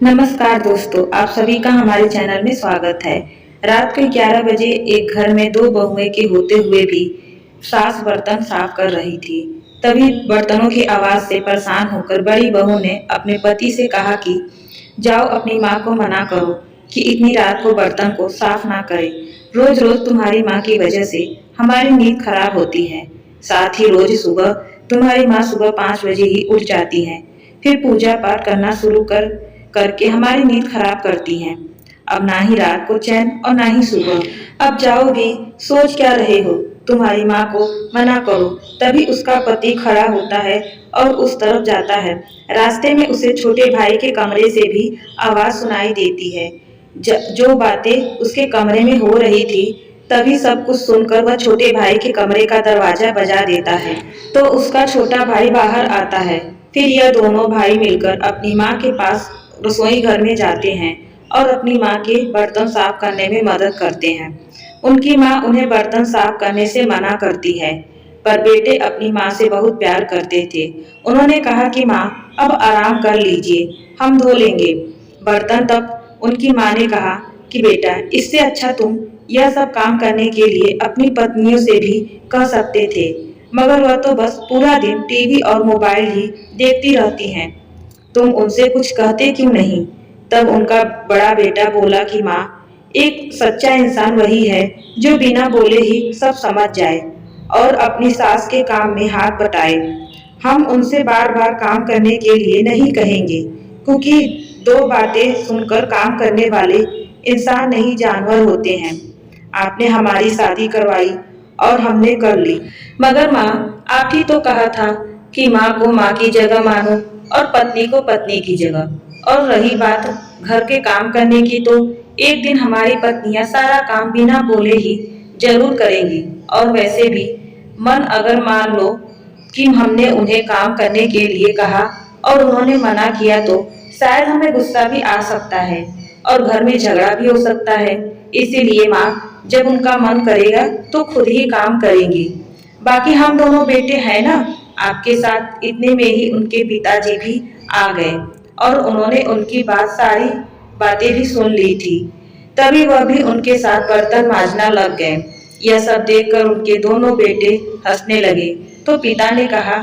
नमस्कार दोस्तों, आप सभी का हमारे चैनल में स्वागत है। रात के 11 बजे एक घर में दो बहुएं के होते हुए भी सास बर्तन साफ कर रही थी। तभी बर्तनों की आवाज से परेशान होकर बड़ी बहू ने अपने पति से कहा कि जाओ अपनी माँ को मना करो कि इतनी रात को बर्तन को साफ ना करे। रोज रोज तुम्हारी माँ की वजह से हमारी नींद खराब होती है। साथ ही रोज सुबह तुम्हारी माँ सुबह 5 बजे ही उठ जाती है, फिर पूजा पाठ करना शुरू करके हमारी नींद खराब करती हैं। अब ना ही रात को चैन और ना ही सुबह। अब जाओ भी, सोच क्या रहे हो? तुम्हारी माँ को मना करो। तभी उसका पति खड़ा होता है और उस तरफ जाता है। रास्ते में उसे छोटे भाई के कमरे से भी आवाज सुनाई देती है। जो बातें उसके कमरे में हो रही थी, तभी सब कुछ सुनकर वह छोटे भाई के कमरे का दरवाजा बजा देता है। तो उसका छोटा भाई बाहर आता है। फिर यह दोनों भाई मिलकर अपनी माँ के पास रसोई घर में जाते हैं और अपनी माँ के बर्तन साफ करने में मदद करते हैं। उनकी माँ उन्हें बर्तन साफ करने से मना करती है, पर बेटे अपनी माँ से बहुत प्यार करते थे। उन्होंने कहा कि माँ अब आराम कर लीजिए, हम धो लेंगे बर्तन। तब उनकी माँ ने कहा कि बेटा, इससे अच्छा तुम यह सब काम करने के लिए अपनी पत्नियों से भी कह सकते थे, मगर वह तो बस पूरा दिन टीवी और मोबाइल ही देखती रहती हैं। तुम उनसे कुछ कहते क्यों नहीं? तब उनका बड़ा बेटा बोला कि माँ, एक सच्चा इंसान वही है जो बिना बोले ही सब समझ जाए और अपनी सास के काम में हाथ बटाए। हम उनसे बार बार काम करने के लिए नहीं कहेंगे, क्योंकि दो बातें सुनकर काम करने वाले इंसान नहीं जानवर होते हैं। आपने हमारी शादी करवाई और हमने कर ली, मगर माँ, आप ही तो कहा था कि माँ को माँ की जगह मानो और पत्नी को पत्नी की जगह। और रही बात घर के काम करने की, तो एक दिन हमारी पत्नियां सारा काम बिना बोले ही जरूर करेंगी। और वैसे भी मन अगर मान लो कि हमने उन्हें काम करने के लिए कहा और उन्होंने मना किया, तो शायद हमें गुस्सा भी आ सकता है और घर में झगड़ा भी हो सकता है। इसीलिए माँ, जब उनका मन करेगा तो खुद ही काम करेंगी। बाकी हम दोनों बेटे हैं ना आपके साथ। इतने में ही उनके पिताजी भी आ गए और उन्होंने उनकी सारी बातें भी सुन ली थी। तभी वह भी उनके साथ बर्तन मांजना लग गए। यह सब देखकर उनके दोनों बेटे हंसने लगे। तो पिता ने कहा,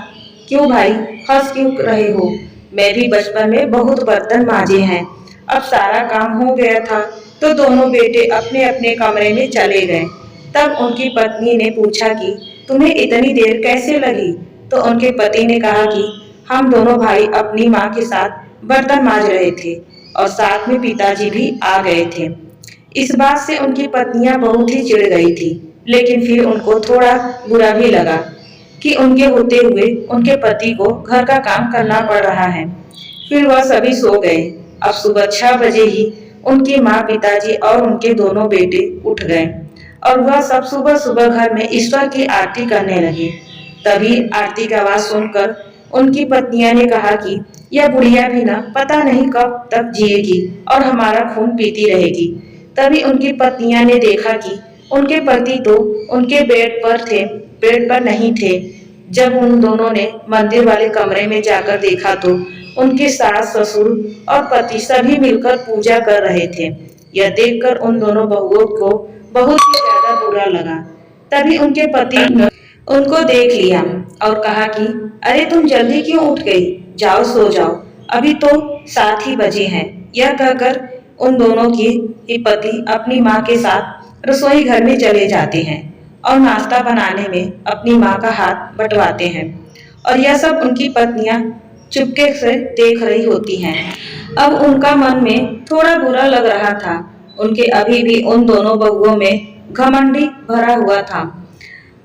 क्यों भाई, हंस क्यों रहे हो? मैं भी बचपन में बहुत बर्तन मांजे हैं। अब सारा काम हो गया था तो दोनों बेटे अपने अपने कमरे में चले गए। तब उनकी पत्नी ने पूछा कि तुम्हें इतनी देर कैसे लगी? तो उनके पति ने कहा कि हम दोनों भाई अपनी माँ के साथ बर्तन मांज रहे थे और साथ में पिताजी भी आ गए थे। इस बात से उनकी पत्नियां बहुत ही चिढ़ गई थी, लेकिन फिर उनको थोड़ा बुरा भी लगा कि उनके होते हुए उनके पति को घर का काम करना पड़ रहा है। फिर वह सभी सो गए। अब सुबह 6 बजे ही उनकी माँ, पिताजी और उनके दोनों बेटे उठ गए और वह सब सुबह सुबह घर में ईश्वर की आरती करने लगे। तभी आरती की आवाज सुनकर उनकी पत्नियां ने कहा कि यह बुढ़िया भी ना पता नहीं कब तक जिएगी और हमारा खून पीती रहेगी। तभी उनकी पत्नियां ने देखा कि उनके पति तो उनके बेड पर नहीं थे। जब उन दोनों ने मंदिर वाले कमरे में जाकर देखा, तो उनके सास, ससुर और पति सभी मिलकर पूजा कर रहे थे। यह देखकर उन दोनों बहुओं को बहुत ही ज्यादा बुरा लगा। तभी उनके पति ने उनको देख लिया और कहा कि अरे, तुम जल्दी क्यों उठ गई? जाओ सो जाओ, अभी तो 7 ही बजे हैं। यह कहकर उन दोनों के ही पति अपनी माँ के साथ रसोई घर में चले जाते हैं और नाश्ता बनाने में अपनी माँ का हाथ बंटवाते हैं। और यह सब उनकी पत्नियां चुपके से देख रही होती हैं। अब उनका मन में थोड़ा बुरा लग रहा था। उनके अभी भी उन दोनों बहुओं में घमंडी भरा हुआ था।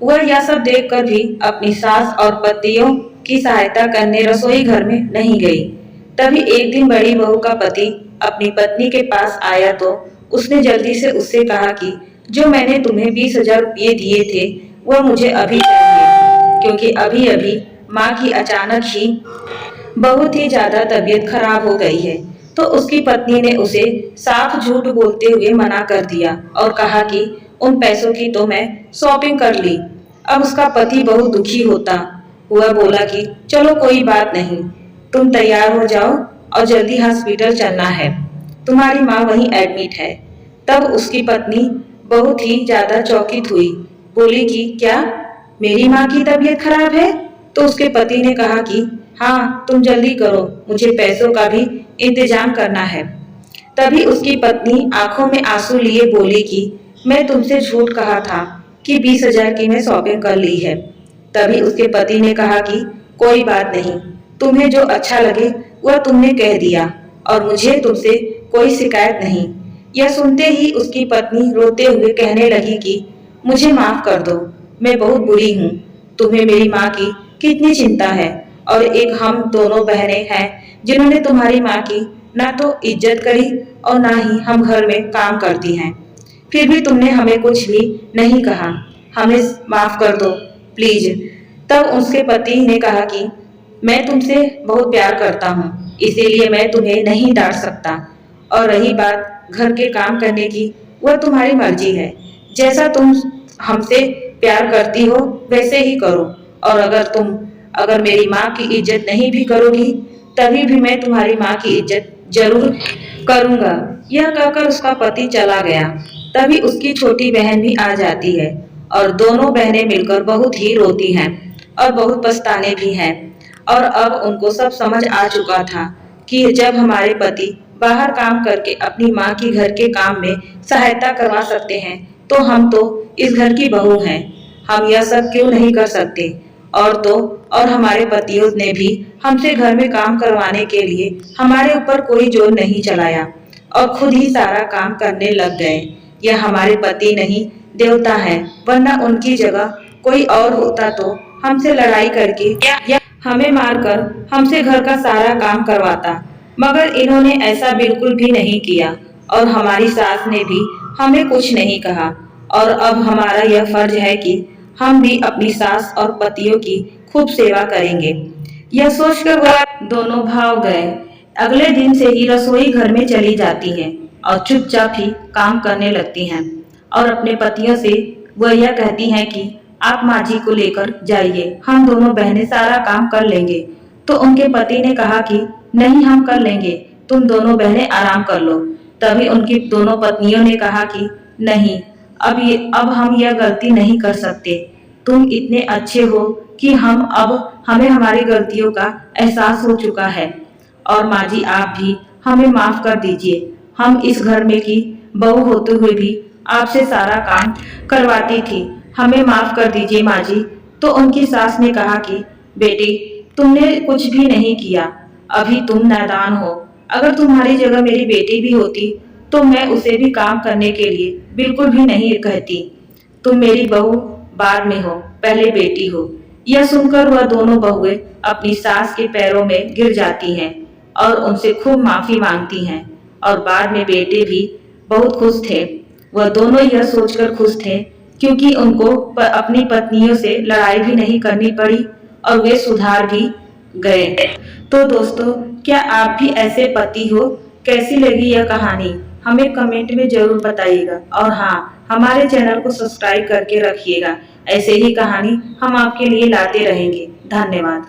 वह यह सब देखकर भी अपनी सास और पतियों की सहायता करने रसोई घर में नहीं गई। तभी एक दिन बड़ी बहू का पति अपनी पत्नी के पास आया, तो उसने जल्दी से उससे कहा कि जो मैंने तुम्हें 20,000 रुपये दिए थे, वह मुझे अभी चाहिए, क्योंकि अभी अभी माँ की अचानक ही बहुत ही ज्यादा तबीयत खराब हो गई है। तो उसकी पत्नी ने उसे साफ झूठ बोलते हुए मना कर दिया और कहा कि उन पैसों की तो मैं शॉपिंग कर ली। अब उसका पति बहुत दुखी होता हुआ बोला कि चलो कोई बात नहीं, तुम तैयार हो जाओ और जल्दी हॉस्पिटल चलना है। तुम्हारी माँ वहीं एडमिट है। तब उसकी पत्नी बहुत ही ज्यादा चौंकित हुई, बोली कि क्या मेरी माँ की तबीयत खराब है? तो उसके पति ने कहा कि हाँ, तुम जल्दी करो, मुझे पैसों का भी इंतजाम करना है। तभी उसकी पत्नी आंखों में आंसू लिए बोली कि मैं तुमसे झूठ कहा था कि 20,000 की मैं शॉपिंग कर ली है। तभी उसके पति ने कहा कि कोई बात नहीं, तुम्हें जो अच्छा लगे वह तुमने कह दिया और मुझे तुमसे कोई शिकायत नहीं। यह सुनते ही उसकी पत्नी रोते हुए कहने लगी कि मुझे माफ कर दो, मैं बहुत बुरी हूँ। तुम्हें मेरी माँ की कितनी चिंता है और एक हम दोनों बहनें हैं जिन्होंने तुम्हारी माँ की ना तो इज्जत करी और ना ही हम घर में काम करती हैं। फिर भी तुमने हमें कुछ भी नहीं कहा, हमें माफ कर दो प्लीज। तब उसके पति ने कहा कि मैं तुमसे बहुत प्यार करता हूँ, इसीलिए मैं तुम्हें नहीं डांट सकता। और रही बात घर के काम करने की, वह तुम्हारी मर्जी है। जैसा तुम हमसे प्यार करती हो वैसे ही करो। और अगर मेरी माँ की इज्जत नहीं भी करोगी तभी भी मैं तुम्हारी माँ की इज्जत जरूर करूंगा। यह कहकर उसका पति चला गया। तभी उसकी छोटी बहन भी आ जाती है और दोनों बहनें मिलकर बहुत ही रोती हैं और बहुत पछताने भी हैं। और अब उनको सब समझ आ चुका था कि जब हमारे पति बाहर काम करके अपनी माँ की घर के काम में सहायता करवा सकते हैं तो हम तो इस घर की बहू हैं, हम यह सब क्यों नहीं कर सकते। और हमारे पतियों ने भी हमसे घर में काम करवाने के लिए हमारे ऊपर कोई जोर नहीं चलाया और खुद ही सारा काम करने लग गए। यह हमारे पति नहीं देवता है, वरना उनकी जगह कोई और होता तो हमसे लड़ाई करके या हमें मारकर हमसे घर का सारा काम करवाता। मगर इन्होंने ऐसा बिल्कुल भी नहीं किया और हमारी सास ने भी हमें कुछ नहीं कहा। और अब हमारा यह फर्ज है कि हम भी अपनी सास और पतियों की खूब सेवा करेंगे। यह सोचकर वह दोनों भाग गए। अगले दिन से ही रसोई घर में चली जाती हैं और चुपचाप ही काम करने लगती हैं और अपने पतियों से वह यह कहती हैं कि आप माँ जी को लेकर जाइए, हम दोनों बहनें सारा काम कर लेंगे। तो उनके पति ने कहा कि नहीं, हम कर लेंगे, तुम दोनों बहनें आराम कर लो। तभी उनकी दोनों पत्नियों ने कहा कि नहीं, अब हम यह गलती नहीं कर सकते। तुम इतने अच्छे हो कि हमें हमारी गलतियों का एहसास हो चुका है। और माँ जी आप भी हमें माफ कर दीजिए, हम इस घर में की बहू होते हुए भी आपसे सारा काम करवाती थी, हमें माफ कर दीजिए माँ जी। तो उनकी सास ने कहा कि बेटी, तुमने कुछ भी नहीं किया, अभी तुम नादान हो। अगर तुम्हारी जगह मेरी बेटी भी होती तो मैं उसे भी काम करने के लिए बिल्कुल भी नहीं कहती। तुम मेरी बहू बाद में हो, पहले बेटी हो। यह सुनकर वह दोनों बहुएं अपनी सास के पैरों में गिर जाती हैं और उनसे खूब माफी मांगती हैं। और बाद में बेटे भी बहुत खुश थे। वह दोनों यह सोचकर खुश थे क्योंकि उनको अपनी पत्नियों से लड़ाई भी नहीं करनी पड़ी और वे सुधार भी गए। तो दोस्तों, क्या आप भी ऐसे पति हो? कैसी लगी यह कहानी हमें कमेंट में जरूर बताइएगा। और हाँ, हमारे चैनल को सब्सक्राइब करके रखिएगा। ऐसे ही कहानी हम आपके लिए लाते रहेंगे। धन्यवाद।